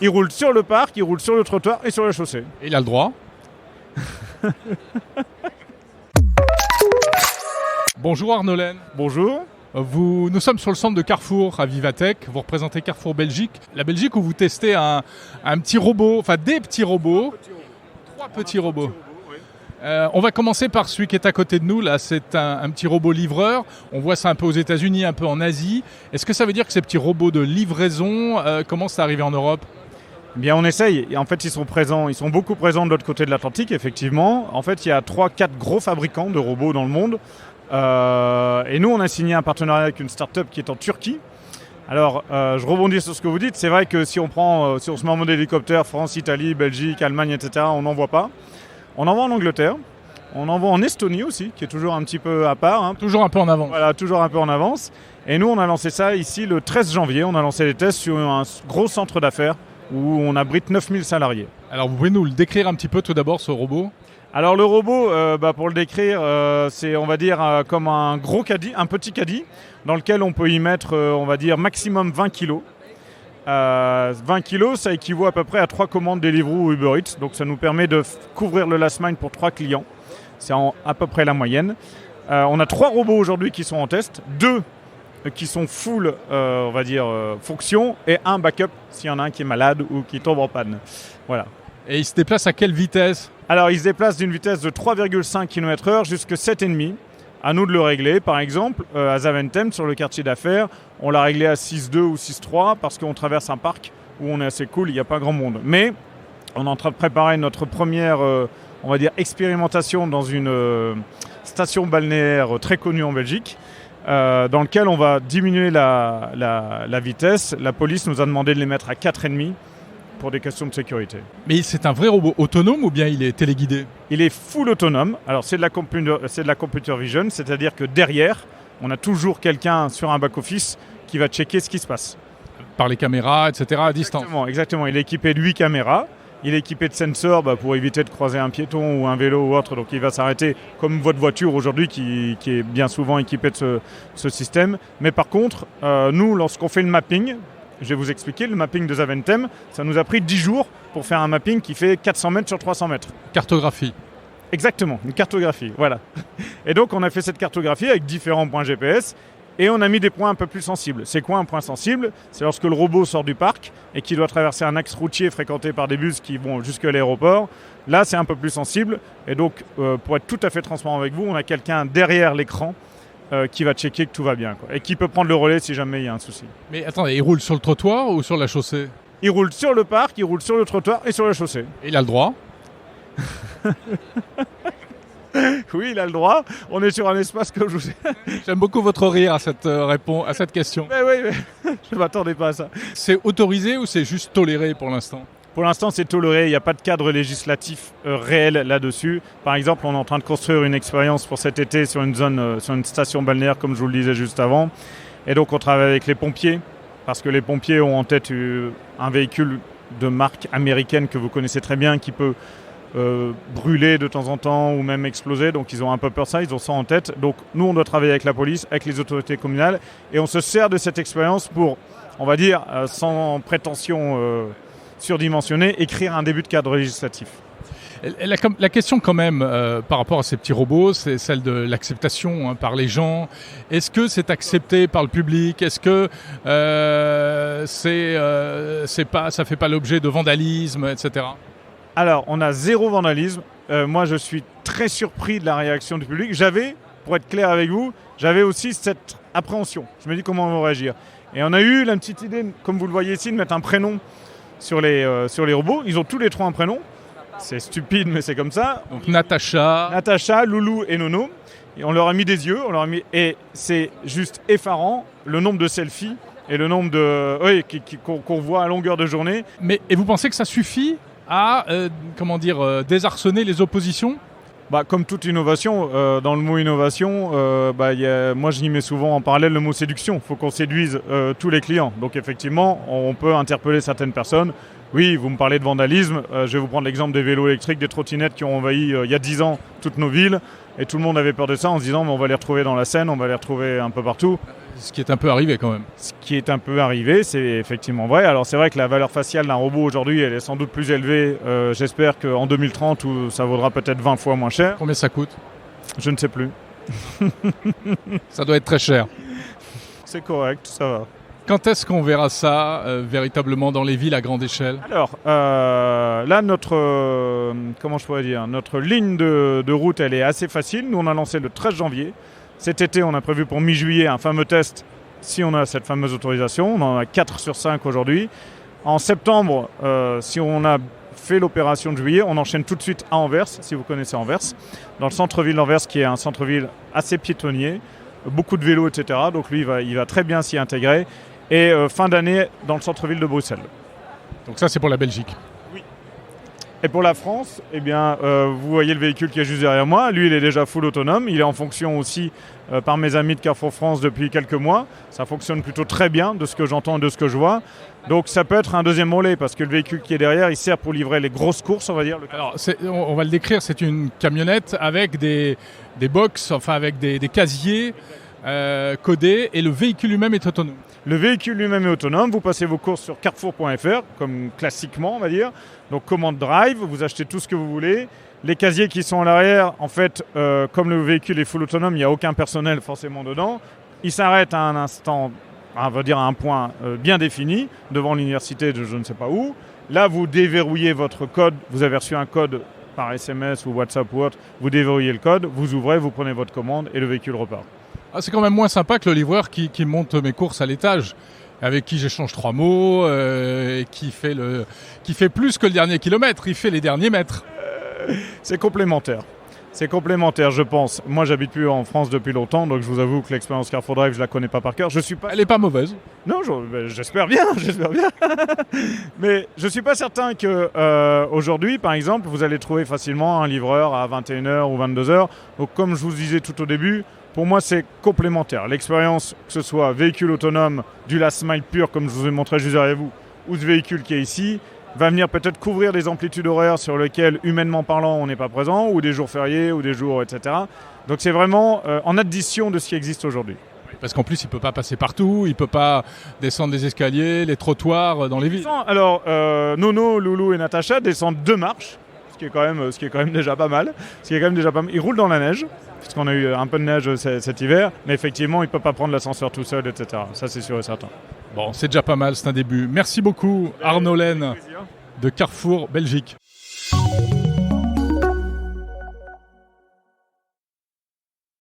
Il roule sur le parc, il roule sur le trottoir et sur la chaussée. Et il a le droit. Bonjour Arnaud Laine. Bonjour. Nous sommes sur le centre de Carrefour à Vivatech. Vous représentez Carrefour Belgique. La Belgique où vous testez un petit robot, enfin des petits robots. Trois petits robots. On va commencer par celui qui est à côté de nous. Là, c'est un petit robot livreur. On voit ça un peu aux États-Unis, un peu en Asie. Est-ce que ça veut dire que ces petits robots de livraison commencent à arriver en Europe ? Bien, on essaye. Et en fait, ils sont beaucoup présents de l'autre côté de l'Atlantique, effectivement. En fait, il y a 3-4 gros fabricants de robots dans le monde. Et nous, on a signé un partenariat avec une start-up qui est en Turquie. Alors, je rebondis sur ce que vous dites. C'est vrai que si on se met en mode hélicoptère, France, Italie, Belgique, Allemagne, etc., on n'en voit pas. On en voit en Angleterre. On en voit en Estonie aussi, qui est toujours un petit peu à part. Hein. Toujours un peu en avance. Voilà, toujours un peu en avance. Et nous, on a lancé ça ici le 13 janvier. On a lancé les tests sur un gros centre d'affaires où on abrite 9000 salariés. Alors, vous pouvez nous le décrire un petit peu tout d'abord, ce robot ? Alors le robot, pour le décrire, c'est on va dire comme un gros caddie, un petit caddie, dans lequel on peut y mettre, on va dire, maximum 20 kg. 20 kg, ça équivaut à peu près à 3 commandes Deliveroo ou Uber Eats. Donc ça nous permet de couvrir le last mile pour 3 clients. C'est à peu près la moyenne. On a 3 robots aujourd'hui qui sont en test, 2 qui sont full, on va dire, fonction, et un backup s'il y en a un qui est malade ou qui tombe en panne. Voilà. Et il se déplace à quelle vitesse ? Alors, il se déplace d'une vitesse de 3,5 km/h jusqu'à 7,5. À nous de le régler. Par exemple, à Zaventem, sur le quartier d'affaires, on l'a réglé à 6,2 ou 6,3 parce qu'on traverse un parc où on est assez cool, il n'y a pas grand monde. Mais on est en train de préparer notre première, on va dire, expérimentation dans une station balnéaire très connue en Belgique, dans lequel on va diminuer la vitesse. La police nous a demandé de les mettre à 4,5 pour des questions de sécurité. Mais c'est un vrai robot autonome ou bien il est téléguidé ? Il est full autonome. Alors c'est de la computer vision, c'est-à-dire que derrière, on a toujours quelqu'un sur un back-office qui va checker ce qui se passe. Par les caméras, etc. à distance. Exactement. Il est équipé de 8 caméras. Il est équipé de sensors pour éviter de croiser un piéton ou un vélo ou autre. Donc il va s'arrêter comme votre voiture aujourd'hui qui est bien souvent équipée de ce système. Mais par contre, nous, lorsqu'on fait le mapping, je vais vous expliquer, le mapping de Zaventem, ça nous a pris 10 jours pour faire un mapping qui fait 400 mètres sur 300 mètres. Cartographie. Exactement, une cartographie, voilà. Et donc on a fait cette cartographie avec différents points GPS et on a mis des points un peu plus sensibles. C'est quoi un point sensible ? C'est lorsque le robot sort du parc et qu'il doit traverser un axe routier fréquenté par des bus qui vont jusqu'à l'aéroport. Là, c'est un peu plus sensible. Et donc, pour être tout à fait transparent avec vous, on a quelqu'un derrière l'écran qui va checker que tout va bien, quoi, et qui peut prendre le relais si jamais il y a un souci. Mais attendez, il roule sur le trottoir ou sur la chaussée ? Il roule sur le parc, il roule sur le trottoir et sur la chaussée. Et il a le droit ? Oui, il a le droit. On est sur un espace que je vous ai... J'aime beaucoup votre rire à cette question. Mais oui, je ne m'attendais pas à ça. C'est autorisé ou c'est juste toléré pour l'instant ? Pour l'instant, c'est toléré. Il n'y a pas de cadre législatif réel là-dessus. Par exemple, on est en train de construire une expérience pour cet été sur une zone, sur une station balnéaire, comme je vous le disais juste avant. Et donc, on travaille avec les pompiers, parce que les pompiers ont en tête un véhicule de marque américaine que vous connaissez très bien, qui peut brûler de temps en temps ou même exploser. Donc, ils ont un peu peur de ça, ils ont ça en tête. Donc, nous, on doit travailler avec la police, avec les autorités communales. Et on se sert de cette expérience pour, on va dire, sans prétention... surdimensionné, écrire un début de cadre législatif. La question quand même par rapport à ces petits robots, c'est celle de l'acceptation par les gens. Est-ce que c'est accepté par le public ? Est-ce que ça fait pas l'objet de vandalisme, etc. Alors, on a 0 vandalisme. Moi, je suis très surpris de la réaction du public. Pour être clair avec vous, j'avais aussi cette appréhension. Je me dis comment on va réagir. Et on a eu la petite idée, comme vous le voyez ici, de mettre un prénom sur les robots. Ils ont tous les 3 un prénom. C'est stupide, mais c'est comme ça. Donc Natacha, Loulou et Nono. Et on leur a mis des yeux. Et c'est juste effarant le nombre de selfies et le nombre qu'on voit à longueur de journée. Et vous pensez que ça suffit à désarçonner les oppositions ? Comme toute innovation, dans le mot innovation, moi je y mets souvent en parallèle le mot séduction. Il faut qu'on séduise tous les clients. Donc effectivement, on peut interpeller certaines personnes. Oui, vous me parlez de vandalisme. Je vais vous prendre l'exemple des vélos électriques, des trottinettes qui ont envahi il y a 10 ans toutes nos villes. Et tout le monde avait peur de ça en se disant mais on va les retrouver dans la Seine, on va les retrouver un peu partout. Ce qui est un peu arrivé quand même. Ce qui est un peu arrivé, c'est effectivement vrai. Alors c'est vrai que la valeur faciale d'un robot aujourd'hui, elle est sans doute plus élevée. J'espère qu'en 2030, où ça vaudra peut-être 20 fois moins cher. Combien ça coûte? Je ne sais plus. Ça doit être très cher. C'est correct, ça va. Quand est-ce qu'on verra ça véritablement dans les villes à grande échelle? Alors, là, comment je pourrais dire, notre ligne de route, elle est assez facile. Nous, on a lancé le 13 janvier. Cet été, on a prévu pour mi-juillet un fameux test, si on a cette fameuse autorisation. On en a 4 sur 5 aujourd'hui. En septembre, si on a fait l'opération de juillet, on enchaîne tout de suite à Anvers, si vous connaissez Anvers, dans le centre-ville d'Anvers, qui est un centre-ville assez piétonnier, beaucoup de vélos, etc. Donc lui, il va très bien s'y intégrer. Et fin d'année dans le centre-ville de Bruxelles. Donc ça, c'est pour la Belgique. Oui. Et pour la France, eh bien, vous voyez le véhicule qui est juste derrière moi. Lui, il est déjà full autonome. Il est en fonction aussi par mes amis de Carrefour France depuis quelques mois. Ça fonctionne plutôt très bien de ce que j'entends et de ce que je vois. Donc ça peut être un deuxième relais parce que le véhicule qui est derrière, il sert pour livrer les grosses courses, on va dire. Alors, on va le décrire, c'est une camionnette avec des box, enfin avec des casiers codés, et le véhicule lui-même est autonome. Le véhicule lui-même est autonome, vous passez vos courses sur carrefour.fr, comme classiquement on va dire. Donc commande drive, vous achetez tout ce que vous voulez. Les casiers qui sont à l'arrière, en fait, comme le véhicule est full autonome, il n'y a aucun personnel forcément dedans. Il s'arrête à un instant, on va dire à un point bien défini, devant l'université de je ne sais pas où. Là, vous déverrouillez votre code, vous avez reçu un code par SMS ou WhatsApp ou autre, vous déverrouillez le code, vous ouvrez, vous prenez votre commande et le véhicule repart. Ah, c'est quand même moins sympa que le livreur qui monte mes courses à l'étage, avec qui j'échange 3 mots, et qui fait plus que le dernier kilomètre, il fait les derniers mètres. C'est complémentaire. C'est complémentaire, je pense. Moi, j'habite plus en France depuis longtemps, donc je vous avoue que l'expérience Carrefour Drive, je la connais pas par cœur. Elle est pas mauvaise. Non, j'espère bien, j'espère bien. Mais je suis pas certain que aujourd'hui, par exemple, vous allez trouver facilement un livreur à 21h ou 22h. Donc, comme je vous disais tout au début, pour moi, c'est complémentaire. L'expérience, que ce soit véhicule autonome, du last mile pur, comme je vous ai montré juste derrière vous, ou ce véhicule qui est ici, va venir peut-être couvrir des amplitudes horaires sur lesquelles, humainement parlant, on n'est pas présent, ou des jours fériés, ou des jours, etc. Donc c'est vraiment en addition de ce qui existe aujourd'hui. Parce qu'en plus, il ne peut pas passer partout, il ne peut pas descendre les escaliers, les trottoirs dans les villes. Alors, Nono, Loulou et Natacha descendent 2 marches, ce qui est quand même déjà pas mal. Ils roulent dans la neige, puisqu'on a eu un peu de neige cet hiver, mais effectivement, il ne peut pas prendre l'ascenseur tout seul, etc. Ça, c'est sûr et certain. Bon, c'est déjà pas mal, c'est un début. Merci beaucoup, Arnaud Laine de Carrefour Belgique.